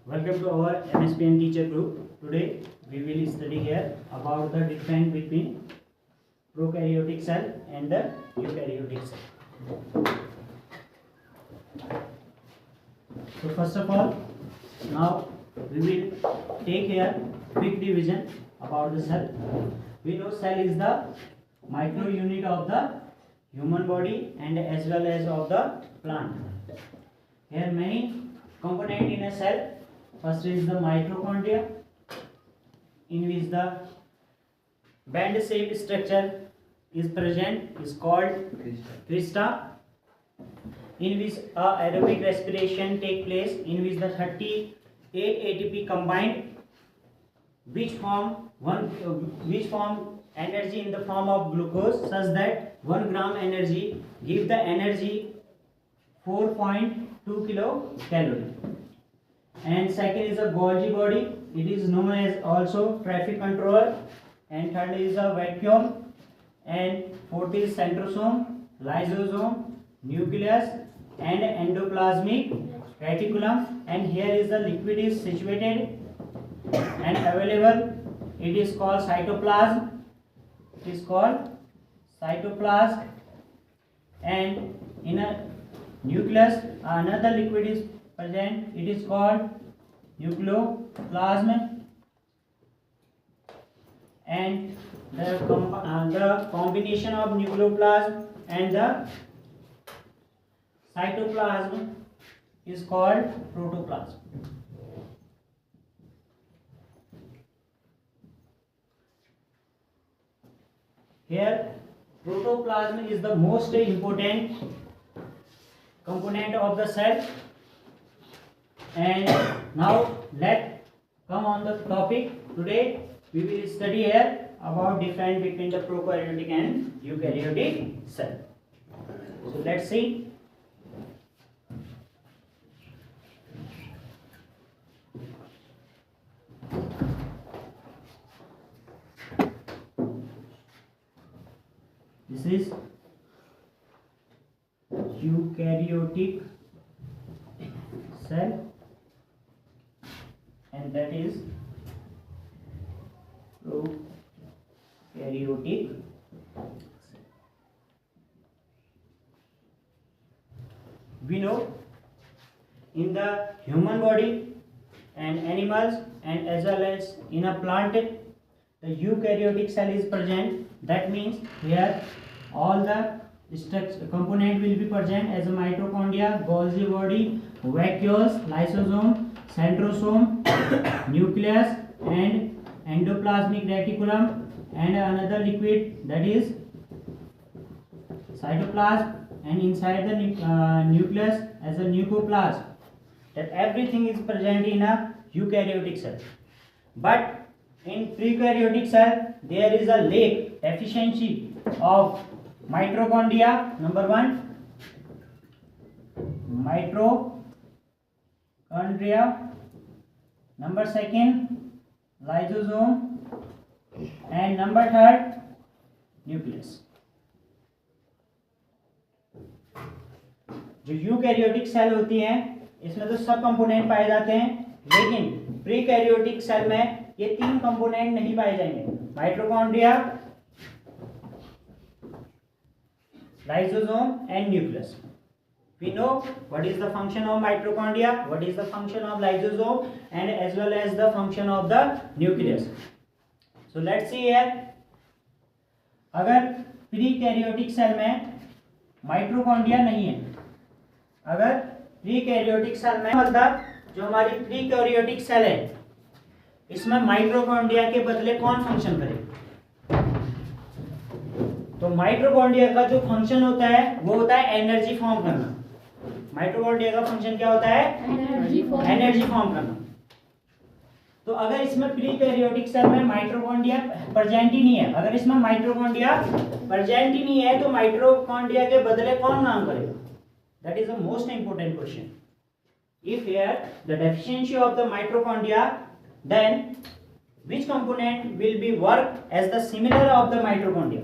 Welcome to our MSPN teacher group. Today we will study here about the difference between prokaryotic cell and the eukaryotic cell. So first of all, now we will take here quick division about the cell. We know cell is the micro unit of the human body and as well as of the plant. Here many component in a cell. First is the mitochondria, in which the band-shaped structure is present, is called crista, in which aerobic respiration take place, in which the 38 ATP combined, which form energy in the form of glucose, such that 1 gram energy give the energy 4.2 kilocalorie. And second is a Golgi body. It is known as also traffic controller. And third is a vacuum. And fourth is centrosome, lysosome, nucleus, and endoplasmic reticulum. And here is the liquid is situated and available. It is called cytoplasm. It is called cytoplasm. And in a nucleus, another liquid is present. It is called nucleoplasm. And the combination of nucleoplasm and the cytoplasm is called protoplasm. Here protoplasm is the most important component of the cell. And now let's come on the topic. Today we will study here about difference between the prokaryotic and eukaryotic cell. So let's see. This is eukaryotic cell, and that is prokaryotic cell. We know in the human body and animals and as well as in a plant, the eukaryotic cell is present. That means here all the component will be present as a mitochondria, Golgi body, vacuoles, lysosome, centrosome, nucleus, and endoplasmic reticulum, and another liquid, that is cytoplasm, and inside the nucleus as a nucleoplasm. That everything is present in a eukaryotic cell. But in prokaryotic cell there is a lack, deficiency of mitochondria. Number 1, mitochondria. Number 2, lysosome. And number 3, nucleus. जो eukaryotic cell होती हैं इसमें तो सब component पाए जाते हैं, लेकिन प्रीकैरियोटिक सेल में ये 3 कंपोनेंट नहीं पाए जाएंगे: mitochondria, lysosome, and nucleus. We know what is the function of mitochondria, what is the function of lysosome, and as well as the function of the nucleus. So let's see here. अगर प्रीकैरियोटिक cell में mitochondria नहीं है, अगर प्रीकैरियोटिक cell में मतलब जो हमारी प्रीकैरियोटिक cell है इसमें माइटोकॉन्ड्रिया के बदले कौन फंक्शन करेगा? तो माइटोकॉन्ड्रिया का जो फंक्शन होता है वो होता है एनर्जी फॉर्म करना. माइटोकॉन्ड्रिया का फंक्शन क्या होता है? एनर्जी फॉर्म करना. तो अगर इसमें प्रीकैरियोटिक सेल में माइटोकॉन्ड्रिया प्रेजेंट ही नहीं है, अगर इसमें माइटोकॉन्ड्रिया प्रेजेंट ही नहीं है तो माइटोकॉन्ड्रिया के बदले कौन काम करेगा? That is the most important question. If here the deficiency of the mitochondria, then which component will be work as the similar of the mitochondria?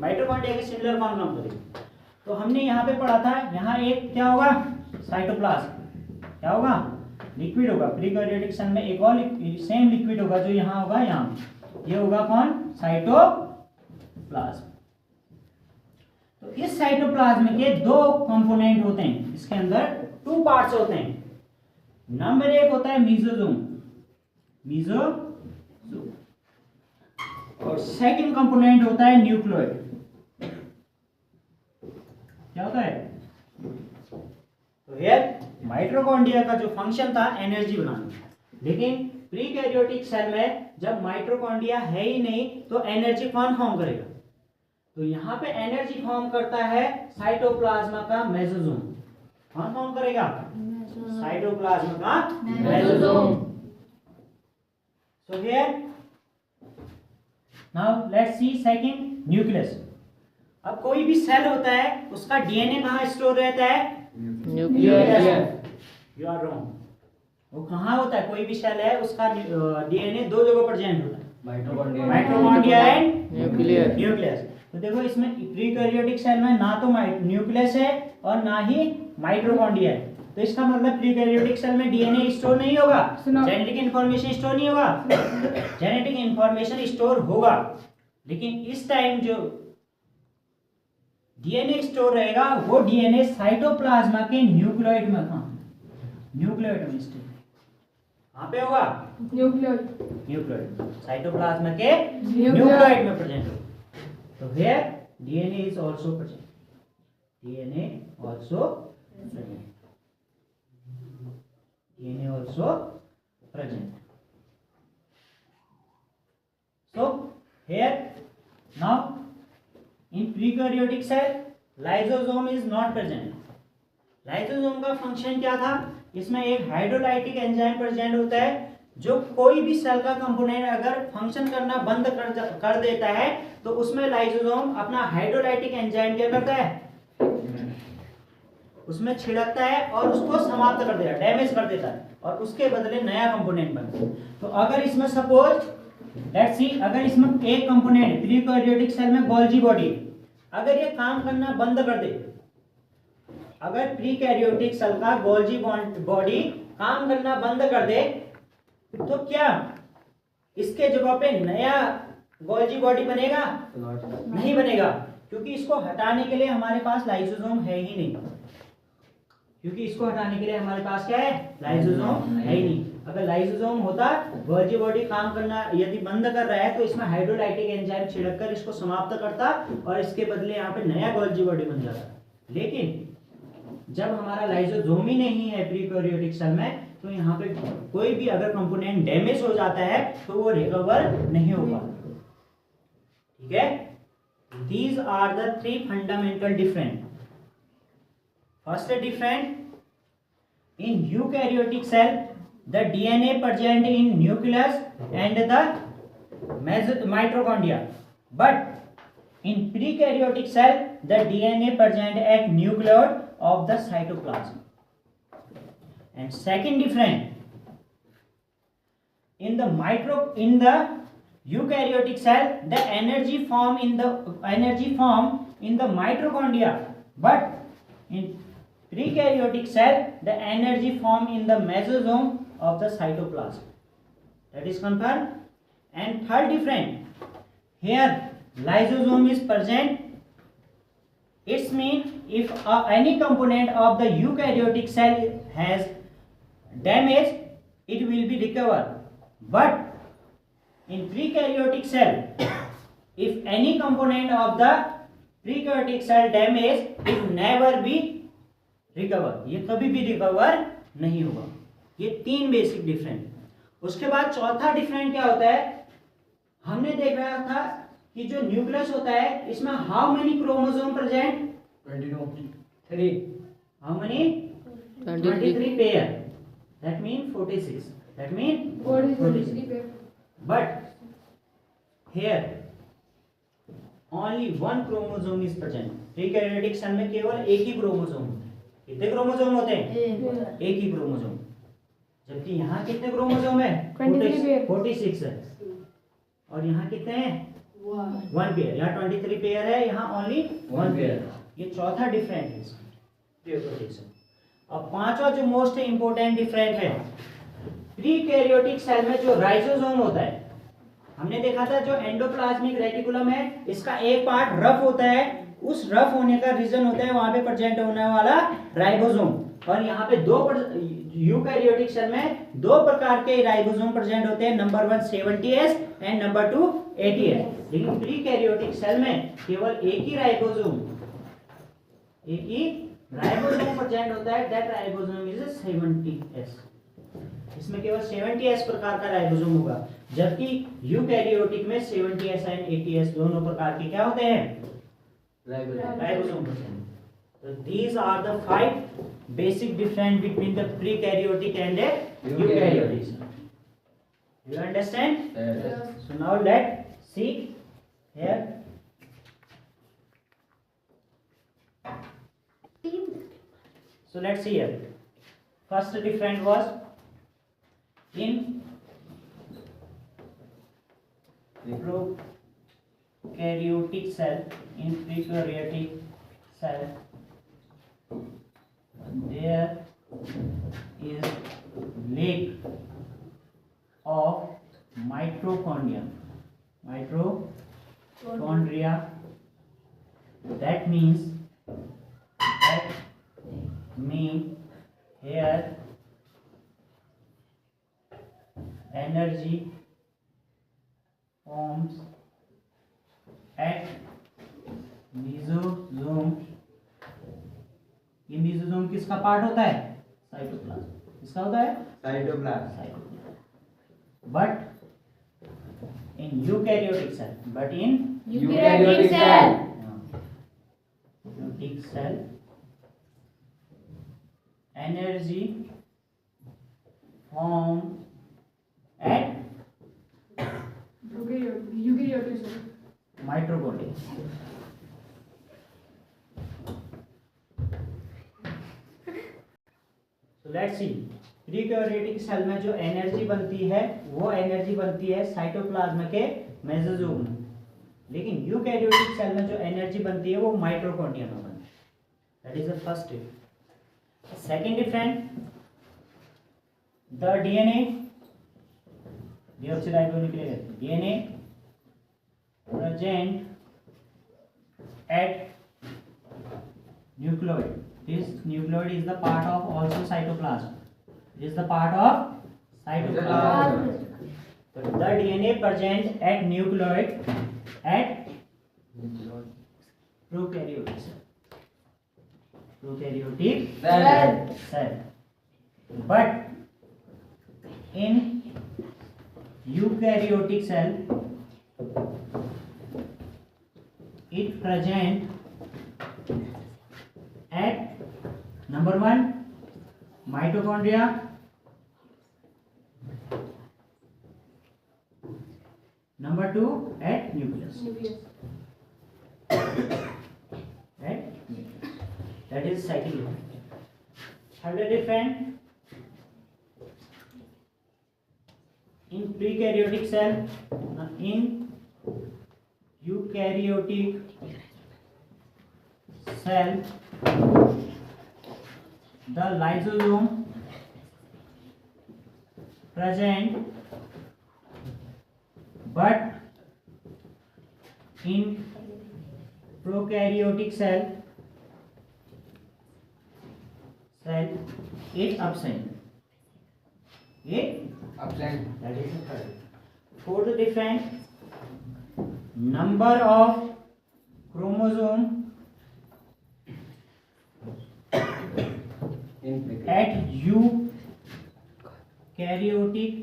Mitochondria के सिमिलर कौन काम करेगा? तो हमने यहाँ पे पढ़ा था, यहाँ एक क्या होगा? साइटोप्लाज्म. क्या होगा? लिक्विड होगा। प्रीकैरियोटिक सेल में एक और सेम लिक्विड होगा जो यहाँ होगा, यहाँ ये होगा कौन, साइटोप्लाज्म। तो इस साइटोप्लाज्म के दो कंपोनेंट होते हैं, इसके अंदर 2 पार्ट्स होते हैं। नंबर 1 होता है मीजोजोम, और सेकंड कंपोनेंट होता है न्यूक्लियोइड। क्या होता है? तो हियर माइटोकॉन्ड्रिया का जो फंक्शन था एनर्जी बनाना, लेकिन प्रीकैरियोटिक सेल में जब माइटोकॉन्ड्रिया है ही नहीं तो एनर्जी कौन फॉर्म करेगा? तो यहाँ पे एनर्जी फॉर्म करता है साइटोप्लाज्म का मेसोसोम। कौन फॉर्म करेगा? साइटोप्लाज्म का mesosome. So here now let's see second, nucleus. अब कोई भी सेल होता है उसका डीएनए कहाँ स्टोर रहता है? न्यूक्लियस। You are wrong. वो कहाँ होता है? कोई भी सेल है उसका डीएनए 2 जगह प्रेजेंट होता है, माइटोकॉन्ड्रिया एंड न्यूक्लियस। तो देखो इसमें प्रीकैरियोटिक सेल में ना तो न्यूक्लियस है और ना ही माइटोकॉन्ड्रिया है, तो इसका मतलब प्रीकैरियोटिक सेल में डीएनए स्टोर नहीं होगा, जेनेटिक इंफॉर्मेशन स्टोर नहीं होगा। जेनेटिक इंफॉर्मेशन स्टोर होगा, लेकिन इस टाइम जो डीएनए स्टोर रहेगा वो डीएनए साइटोप्लाज्म के न्यूक्लियोइड में, न्यूक्लियोइड में स्टोर। कहाँ पे होगा? न्यूक्लियोइड। साइटोप्लाज्म के न्यूक्लियोइड में प्रेजेंट होगा। So here DNA is also present. DNA also present. DNA also present. So here now in prokaryotic cell lysosome is not present. Lysosome का फंक्शन क्या था? इसमें एक हाइड्रोलाइटिक एंजाइम प्रेजेंट होता है, जो कोई भी सेल का कंपोनेंट अगर फंक्शन करना बंद कर देता है तो उसमें लाइसोसोम अपना हाइड्रोलाइटिक एंजाइम क्या करता है? उसमें छिड़कता है और उसको समाप्त कर देता है, डैमेज कर देता है, और उसके बदले नया कंपोनेंट बनता है। तो अगर इसमें सपोज लेट्स सी, अगर इसमें एक कंपोनेंट प्रीकैरियोटिक सेल में गोल्जी बॉडी, अगर ये काम करना बंद कर दे, अगर प्रीकैरियोटिक सेल का गोल्जी बॉडी काम करना बंद कर दे, तो क्या इसके जगह पे नया गोल्जी बॉडी बनेगा? नहीं बनेगा, क्योंकि इसको हटाने के लिए हमारे पास लाइसोसोम है ही नहीं। क्योंकि इसको हटाने के लिए हमारे पास क्या है? लाइसोसोम है ही नहीं। अगर लाइसोसोम होता, गोल्जी बॉडी काम करना यदि बंद कर रहा है तो इसमें हाइड्रोलाइटिक एंजाइम छिड़ककर इसको समाप्त करता और इसके बदले यहाँ पे नया गोल्जी बॉडी बन जाता। लेकिन जब हमारा लाइसोसोम ही नहीं है प्रीकैरियोटिक सेल में, तो यहाँ पे कोई भी अगर कंपोनेंट डैमेज हो जाता है तो वो रिकवर नहीं होगा। ठीक है? These are the 3 fundamental difference. First difference, in eukaryotic cell, the DNA present in nucleus and the mitochondria, but in prekaryotic cell, the DNA present at nucleus of the cytoplasm. And second difference, in the eukaryotic cell, the energy form in the mitochondria, but in prekaryotic cell, the energy form in the mesosome of the cytoplasm. That is confirmed. And third difference, here lysosome is present. It means if any component of the eukaryotic cell has damage, it will be recovered. But in prekaryotic cell, if any component of the prekaryotic cell damage, it never be recover. ये कभी भी recover नहीं होगा। ये 3 basic difference. उसके बाद चौथा different क्या होता है? हमने देख रहा था कि जो न्यूक्लियस होता है इसमें how many chromosome present? 23. How many? 23 pair. That means 46. That means 46. But here only one chromosome is present. Prokaryotic cell में केवल एक ही क्रोमोसोम होता है। कितने क्रोमोसोम होते हैं? एक ही क्रोमोसोम। जबकि यहाँ कितने क्रोमोसोम है? 46 है। और यहाँ कितने हैं? 1 पेयर। यहाँ 23 पेयर है, यहाँ ओनली 1 पेयर। ये चौथा डिफरेंस है। और पांचवा जो मोस्ट इंपोर्टेंट डिफरेंट है, प्रीकैरियोटिक सेल में जो राइजोसोम होता है, हमने देखा था जो एंडोप्लाज्मिक रेटिकुलम है इसका एक पार्ट रफ होता है, उस रफ होने का रीजन होता है वहां पे प्रेजेंट होने वाला राइबोसोम। और यहाँ पे यूकैरियोटिक सेल में दो प्रकार के राइबोसोम प्रेजेंट होते हैं, number 1 70S and number 2 80S। लेकिन प्रीकैरियोटिक सेल में केवल एक ही राइबोसोम प्रेजेंट होता है, दैट राइबोसोम इज 70S। इसमें केवल 70S प्रकार का राइबोसोम होगा, जबकि यूकैरियोटिक में 70S एंड 80S दोनों प्रकार के क्या होते हैं, राइबोसोम होते हैं। So these are the 5 basic difference between the prekaryotic and the eukaryotic. You understand? Yes. So now let's see here. So let's see here. First difference was in prokaryotic cell, in prekaryotic cell there is lack of mitochondria. That means here energy forms at mesosome। ये mesosome किसका part होता है, cytoplasm. किसका होता है, cytoplasm. But in eukaryotic cell, eukaryotic cell energy form at mitochondria. Let's see, prokaryotic cell में जो energy बनती है वो एनर्जी बनती है साइटोप्लाज्म के मेसोसोम में, लेकिन यूकैरियोटिक सेल में जो एनर्जी बनती है वो माइटोकॉन्ड्रिया में बनती है। That is the first difference. Second difference, the DNA deoxyribonucleic acid, DNA present at nucleoid. This nucleoid is the part of also cytoplasm. It is the part of cytoplasm. So the DNA present at nucleoid at prokaryotic cell. But in eukaryotic cell it present at number 1 mitochondria, number 2 at nucleus. Right? That is second difference. Third difference, in prekaryotic cell, in eukaryotic cell the lysosome present, but in prokaryotic cell it absent. That is the third. Fourth difference, number of chromosome at eukaryotic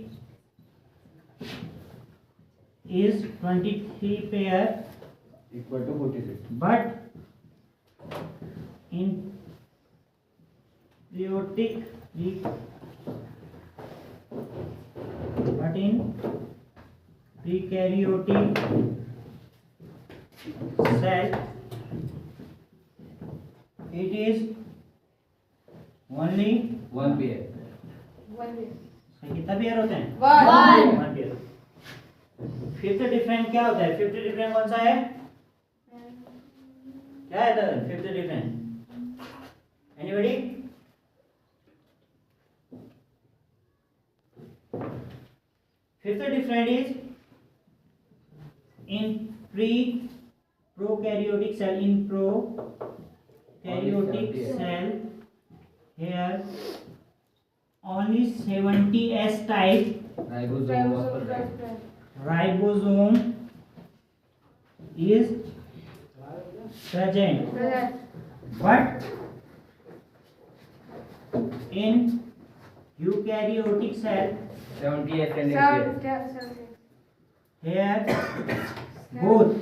is 23 pair equal to 46, but in prekaryotic cell it is only one pair. कितना pair होते हैं, one pair. Fifth difference क्या होता है, fifth difference कौन सा है, क्या है fifth difference, anybody? Fifth difference is in prokaryotic cell. In prokaryotic cell, here only 70S type Ribosome was present. ribosome is present, but in eukaryotic cell, 70S and 80S. here both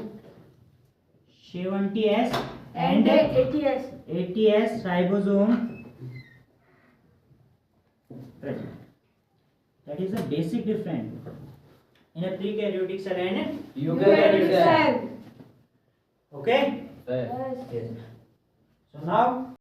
70S and 80S ribosome present. That is the basic difference in a prekaryotic cell and Eukaryotic cell. okay. Sir. Yes. So now